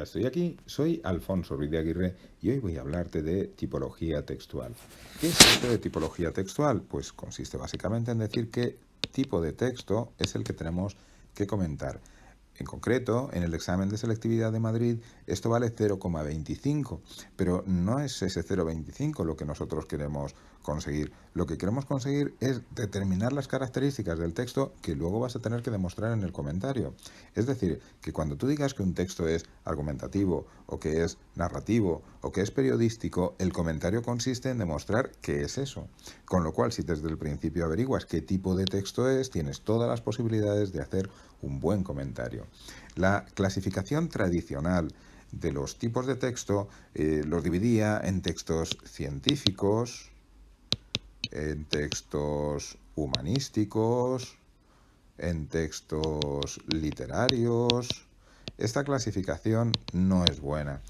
Ya estoy aquí, soy Alfonso Ruiz de Aguirre y hoy voy a hablarte de tipología textual. ¿Qué es esto de tipología textual? Pues consiste básicamente en decir qué tipo de texto es el que tenemos que comentar. En concreto, en el examen de selectividad de Madrid, esto vale 0,25, pero no es ese 0,25 lo que nosotros queremos conseguir. Lo que queremos conseguir es determinar las características del texto que luego vas a tener que demostrar en el comentario. Es decir, que cuando tú digas que un texto es argumentativo, o que es narrativo, o que es periodístico, el comentario consiste en demostrar qué es eso. Con lo cual, si desde el principio averiguas qué tipo de texto es, tienes todas las posibilidades de hacer un buen comentario. La clasificación tradicional de los tipos de texto los dividía en textos científicos, en textos humanísticos, en textos literarios. Esta clasificación no es buena.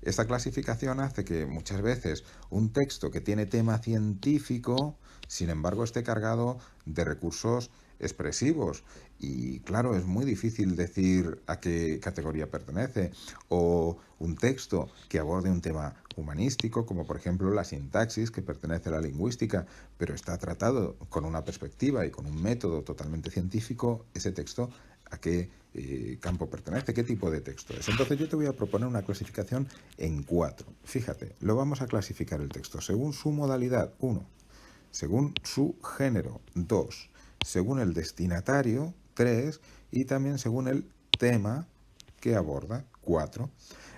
Esta clasificación hace que muchas veces un texto que tiene tema científico, sin embargo, esté cargado de recursos expresivos. Y claro, es muy difícil decir a qué categoría pertenece. O un texto que aborde un tema humanístico, como por ejemplo la sintaxis, que pertenece a la lingüística, pero está tratado con una perspectiva y con un método totalmente científico, ese texto a qué campo pertenece, qué tipo de texto es. Entonces yo te voy a proponer una clasificación en 4. Fíjate, lo vamos a clasificar el texto según su modalidad, 1, según su género, 2, según el destinatario, 3, y también según el tema que aborda, 4.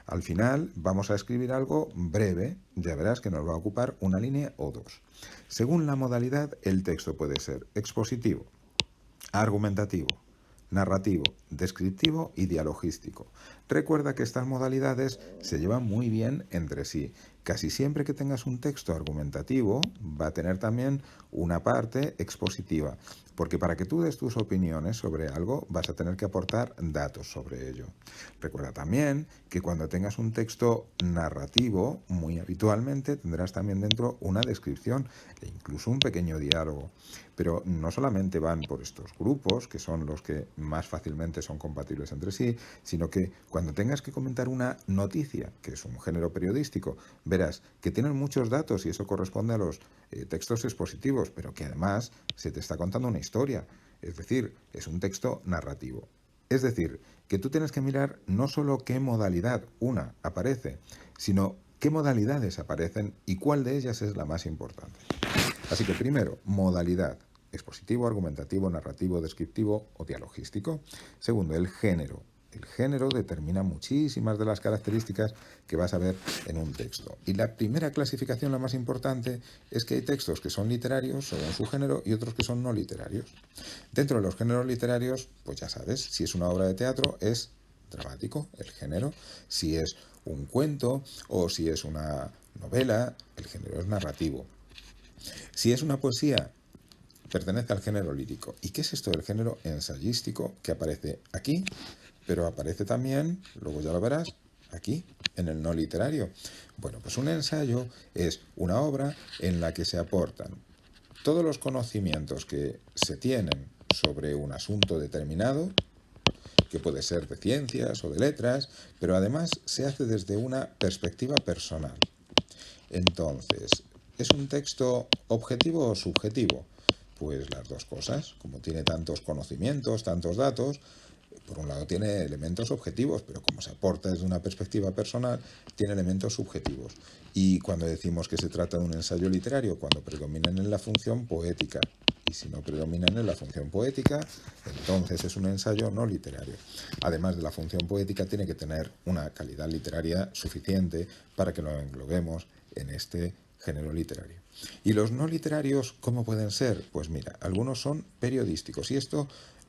Al final vamos a escribir algo breve, ya verás que nos va a ocupar una línea o dos. Según la modalidad, el texto puede ser expositivo, argumentativo, narrativo, descriptivo y dialogístico. Recuerda que estas modalidades se llevan muy bien entre sí. Casi siempre que tengas un texto argumentativo va a tener también una parte expositiva, porque para que tú des tus opiniones sobre algo vas a tener que aportar datos sobre ello. Recuerda también que cuando tengas un texto narrativo, muy habitualmente tendrás también dentro una descripción e incluso un pequeño diálogo. Pero no solamente van por estos grupos, que son los que más fácilmente son compatibles entre sí, sino que cuando tengas que comentar una noticia, que es un género periodístico, verás que tienen muchos datos y eso corresponde a los textos expositivos, pero que además se te está contando una historia, es decir, es un texto narrativo. Es decir, que tú tienes que mirar no solo qué modalidad una aparece, sino qué modalidades aparecen y cuál de ellas es la más importante. Así que primero, modalidad: expositivo, argumentativo, narrativo, descriptivo o dialogístico. Segundo, el género. El género determina muchísimas de las características que vas a ver en un texto. Y la primera clasificación, la más importante, es que hay textos que son literarios según su género y otros que son no literarios. Dentro de los géneros literarios, pues ya sabes, si es una obra de teatro es dramático, el género. Si es un cuento o si es una novela, el género es narrativo. Si es una poesía, pertenece al género lírico. ¿Y qué es esto del género ensayístico que aparece aquí, pero aparece también, luego ya lo verás, aquí, en el no literario? Bueno, pues un ensayo es una obra en la que se aportan todos los conocimientos que se tienen sobre un asunto determinado, que puede ser de ciencias o de letras, pero además se hace desde una perspectiva personal. Entonces, ¿es un texto objetivo o subjetivo? Pues las dos cosas. Como tiene tantos conocimientos, tantos datos, por un lado tiene elementos objetivos, pero como se aporta desde una perspectiva personal, tiene elementos subjetivos. Y cuando decimos que se trata de un ensayo literario, cuando predominan en la función poética. Y si no predominan en la función poética, entonces es un ensayo no literario. Además de la función poética, tiene que tener una calidad literaria suficiente para que lo englobemos en este género literario. ¿Y los no literarios cómo pueden ser? Pues mira, algunos son periodísticos y esto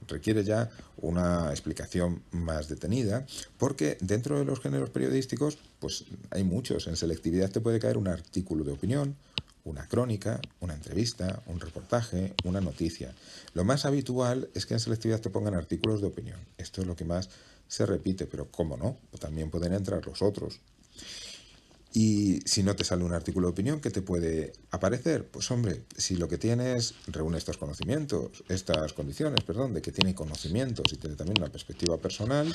requiere ya una explicación más detenida, porque dentro de los géneros periodísticos pues hay muchos. En selectividad te puede caer un artículo de opinión, una crónica, una entrevista, un reportaje, una noticia. Lo más habitual es que en selectividad te pongan artículos de opinión. Esto es lo que más se repite, pero ¿cómo no? También pueden entrar los otros. Y si no te sale un artículo de opinión, ¿qué te puede aparecer? Pues hombre, si lo que tienes reúne estos conocimientos, estas condiciones, perdón, de que tiene conocimientos y tiene también una perspectiva personal,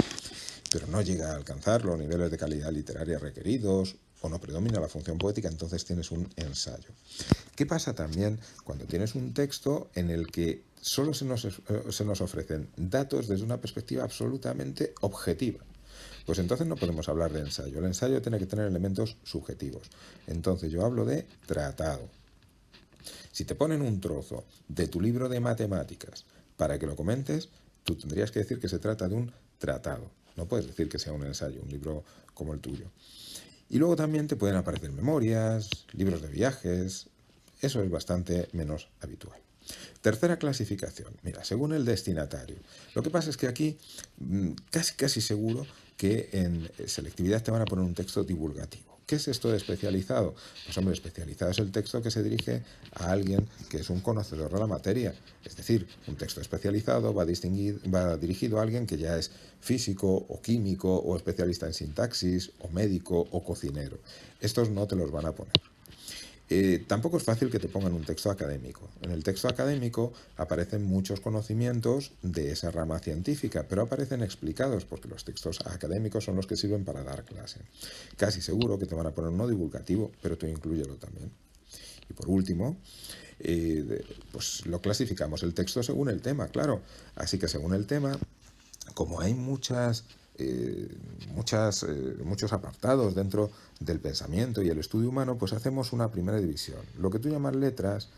pero no llega a alcanzar los niveles de calidad literaria requeridos o no predomina la función poética, entonces tienes un ensayo. ¿Qué pasa también cuando tienes un texto en el que solo se nos ofrecen datos desde una perspectiva absolutamente objetiva? Pues entonces no podemos hablar de ensayo. El ensayo tiene que tener elementos subjetivos. Entonces yo hablo de tratado. Si te ponen un trozo de tu libro de matemáticas para que lo comentes, tú tendrías que decir que se trata de un tratado. No puedes decir que sea un ensayo, un libro como el tuyo. Y luego también te pueden aparecer memorias, libros de viajes. Eso es bastante menos habitual. Tercera clasificación. Mira, según el destinatario. Lo que pasa es que aquí casi seguro que en selectividad te van a poner un texto divulgativo. ¿Qué es esto de especializado? Pues hombre, especializado es el texto que se dirige a alguien que es un conocedor de la materia. Es decir, un texto especializado va dirigido a alguien que ya es físico o químico o especialista en sintaxis o médico o cocinero. Estos no te los van a poner. Tampoco es fácil que te pongan un texto académico. En el texto académico aparecen muchos conocimientos de esa rama científica, pero aparecen explicados porque los textos académicos son los que sirven para dar clase. Casi seguro que te van a poner uno divulgativo, pero tú inclúyelo también. Y por último, pues lo clasificamos el texto según el tema, claro. Así que según el tema, como hay muchos apartados dentro del pensamiento y el estudio humano, pues hacemos una primera división. Lo que tú llamas letras,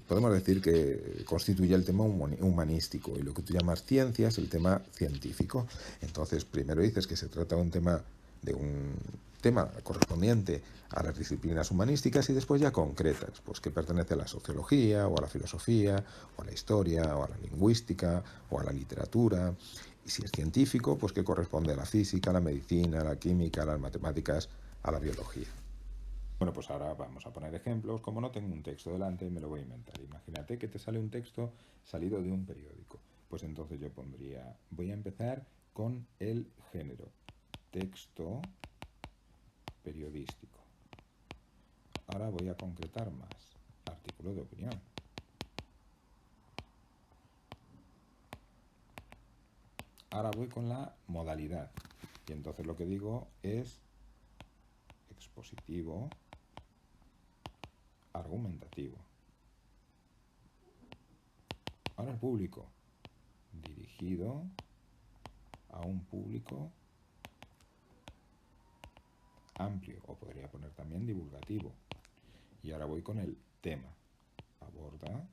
podemos decir que constituye el tema humanístico, y lo que tú llamas ciencias, el tema científico. Entonces, primero dices que se trata de un tema correspondiente a las disciplinas humanísticas y después ya concretas, pues que pertenece a la sociología o a la filosofía o a la historia o a la lingüística o a la literatura. Y si es científico, pues que corresponde a la física, a la medicina, a la química, a las matemáticas, a la biología. Bueno, pues ahora vamos a poner ejemplos. Como no tengo un texto delante, me lo voy a inventar. Imagínate que te sale un texto salido de un periódico. Pues entonces yo voy a empezar con el género, texto periodístico. Ahora voy a concretar más, artículo de opinión. Ahora voy con la modalidad. Y entonces lo que digo es expositivo, argumentativo. Ahora el público, dirigido a un público amplio, o podría poner también divulgativo. Y ahora voy con el tema. Aborda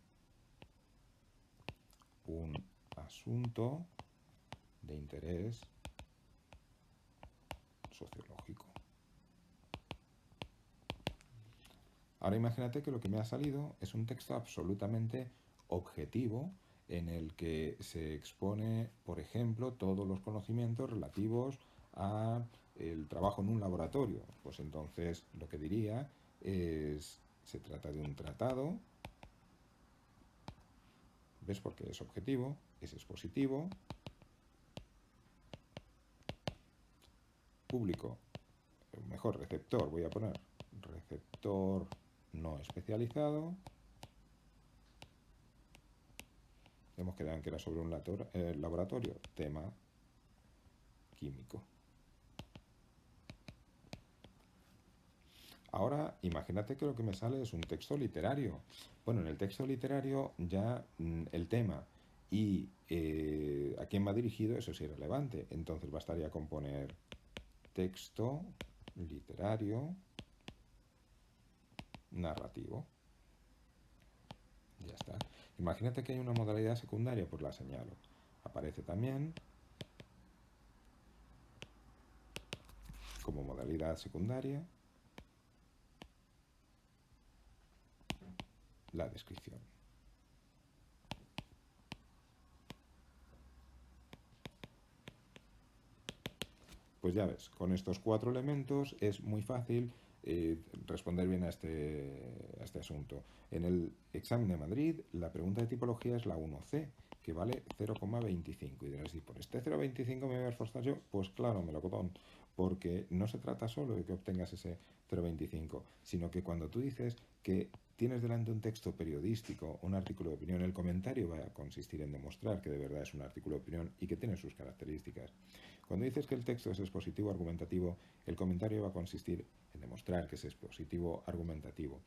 un asunto de interés sociológico. Ahora imagínate que lo que me ha salido es un texto absolutamente objetivo en el que se expone, por ejemplo, todos los conocimientos relativos a el trabajo en un laboratorio. Pues entonces lo que diría es, se trata de un tratado, ¿ves? Porque es objetivo, es expositivo, público, mejor receptor, voy a poner receptor no especializado. Hemos quedado en que era sobre un laboratorio, tema químico. Ahora, imagínate que lo que me sale es un texto literario. Bueno, en el texto literario ya el tema y a quién va dirigido, eso es irrelevante. Entonces bastaría con poner texto literario narrativo. Ya está. Imagínate que hay una modalidad secundaria, pues la señalo. Aparece también como modalidad secundaria la descripción. Pues ya ves, con estos 4 elementos es muy fácil responder bien a este asunto. En el examen de Madrid, la pregunta de tipología es la 1C, que vale 0,25. Y dirás, ¿y por este 0,25 me voy a esforzar yo? Pues claro, melocotón, porque no se trata solo de que obtengas ese 0,25, sino que cuando tú dices que tienes delante un texto periodístico, un artículo de opinión, el comentario va a consistir en demostrar que de verdad es un artículo de opinión y que tiene sus características. Cuando dices que el texto es expositivo argumentativo, el comentario va a consistir en demostrar que es expositivo argumentativo.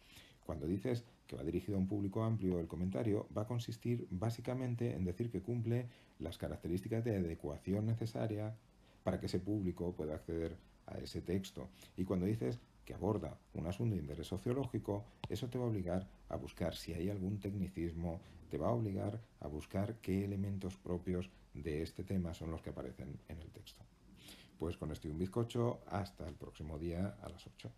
Cuando dices que va dirigido a un público amplio, el comentario va a consistir básicamente en decir que cumple las características de adecuación necesaria para que ese público pueda acceder a ese texto. Y cuando dices que aborda un asunto de interés sociológico, eso te va a obligar a buscar si hay algún tecnicismo, te va a obligar a buscar qué elementos propios de este tema son los que aparecen en el texto. Pues con esto y un bizcocho, hasta el próximo día a las 8.